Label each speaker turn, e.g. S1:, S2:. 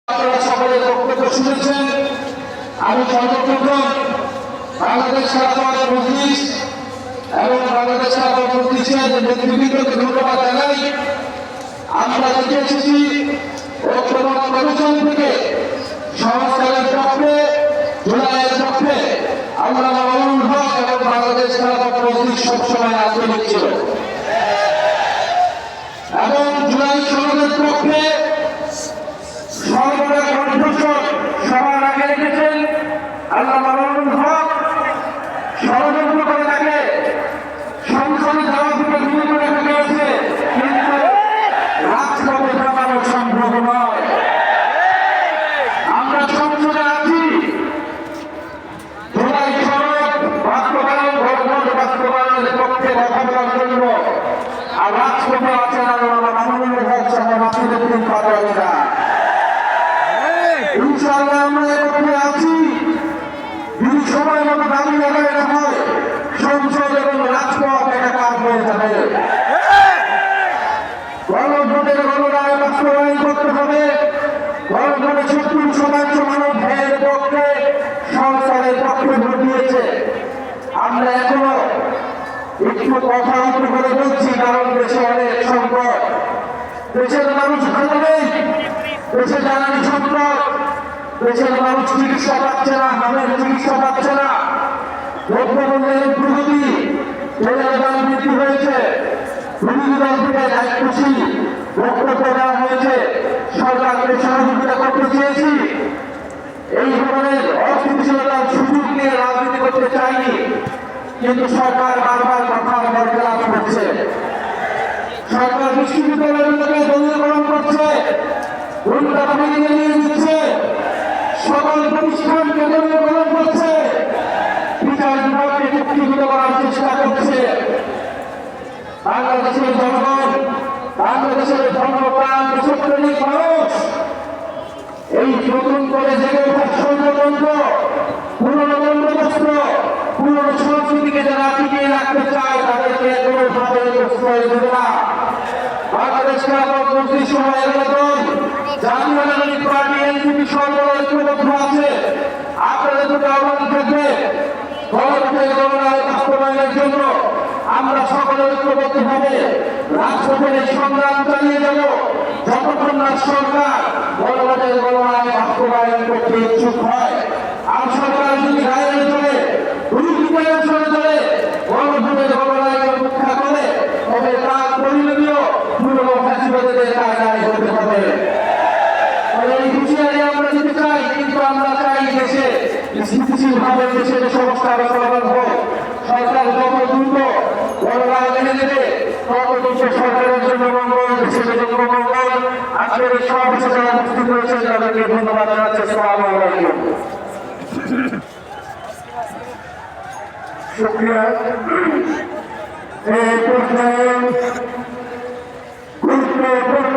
S1: আপনারা সকলের বক্তব্য শুনেছেন। আমি সর্বপ্রথম বাংলাদেশ খেলাফত মজলিস এবং বাংলাদেশ খেলাফত মজলিসের নেতৃবৃন্দকে ধন্যবাদ জানাই। আমরা দেখে এসেছি ঐক্যমত কমিশন থেকে সংস্কারের পক্ষে, জুলাইয়ের পক্ষে আমরা মামুনুল হক এবং বাংলাদেশ খেলাফত মজলিস সবসময় আগ্রহী ছিল এবং জুলাই সনদের পক্ষে সর্বদা কণ্ঠস্বর সবার আগে রেখেছেন। আল্লাহ মামুনুল হক ষড়যন্ত্র করে তাকে সংসদে যাওয়া থেকে বিরত রেখে গিয়েছে, কিন্তু রাজপথে যাওয়ানো সম্ভব নয়। আমরা সংসদে আছি জুলাই সনদ বাস্তবায়ন, গণতন্ত্র বাস্তবায়নের পক্ষে কথা বলার জন্য, আর রাজপথে আছেন আল্লাহ মামুনুল হক সহ নাসিরউদ্দিন পাটোয়ারিরা। ইনশাআল্লাহ আমরা এর পক্ষে আছি। যদি সময় মতো দাবি আদায় না হয়, সংসদ এবং রাজপথ একাকার হয়ে যাবে। গণভোটের গণরায় বাস্তবায়ন করতে হবে। গণভোটে 70% মানুষ এর পক্ষে, সংস্কারের পক্ষে ভোট দিয়েছে। আমরা এখনো একটু কথা উত্তর করে বলছি, কারণ দেশে অনেক সংকট, দেশের মানুষ ভালো নেই, দেশে জ্বালানি সংকট, দেশের মানুষ চিকিৎসা পাচ্ছে না, হামের চিকিৎসা পাচ্ছে না, দ্রব্যমূল্যের প্রগতি, তেলের দাম বৃদ্ধি হয়েছে। বিরোধী দল থেকে দায়িত্বশীল বক্তব্য দেওয়া হয়েছে, সরকারকে সহযোগিতা করতে চেয়েছি। এই ধরনের অস্থিতিশীলতার সুযোগ নিয়ে রাজনীতি করতে চাইনি, কিন্তু সরকার বারবার কথার বরখেলাপ করছে। সরকার বিশ্ববিদ্যালয়গুলোকে দলীয়করণ করছে, উল্টা বাহিনী নিয়ে দিচ্ছে, সকল প্রতিষ্ঠানকে দলীয়করণ করছে, বিচার বিভাগকে চুক্তিভূত করার চেষ্টা করছে। বাংলাদেশের জনগণ, বাংলাদেশের ধর্মপ্রাণ দেশপ্রেমিক মানুষ এই নতুন করে জেগে ওঠা ষড়যন্ত্র, পুরনো বন্দোবস্ত, পুরনো সংস্কৃতিকে যারা টিকিয়ে রাখতে চায় তাদেরকে কোনোভাবে প্রশ্রয় দেবে না। বাংলাদেশ খেলাফত মজলিস সহ 11 দল, জাতীয় নাগরিক পার্টি এনসিপি সর্বদা ঐক্যবদ্ধ আছে। আপনাদের প্রতি আহ্বান থাকবে, গণভোটের গণরায় বাস্তবায়নের জন্য আমরা সকলে ঐক্যবদ্ধভাবে রাজপথের এই সংগ্রাম চালিয়ে যাব, যতক্ষণ না সরকার গণভোটের গণরায় বাস্তবায়ন করতে ইচ্ছুক হয়। আর সরকার যদি রায়ের চলে, দুর্নীতির চলে চলে গণভোটের গণরায়কে উপেক্ষা করে, তবে তার পরিণতিও পুরনো ফ্যাসিবাদীদের কায়দায় হতে হবে। এই হুঁশিয়ারি আমরা দিতে চাই, কিন্তু আমরা চাই দেশে স্থিতিশীলভাবে দেশের সমস্যা সমাধান হোক। সরকার যত দ্রুত গণরায় মেনে নেবে, তত দ্রুত সরকারের জন্য মঙ্গল, দেশের জন্য মঙ্গল। আজকের এই সমাবেশে যারা উপস্থিত রয়েছেন তাদেরকে ধন্যবাদ জানাচ্ছি। আসসালামু আলাইকুম। শুকরিয়া। এই পর্যায়ে গুরুত্বপূর্ণ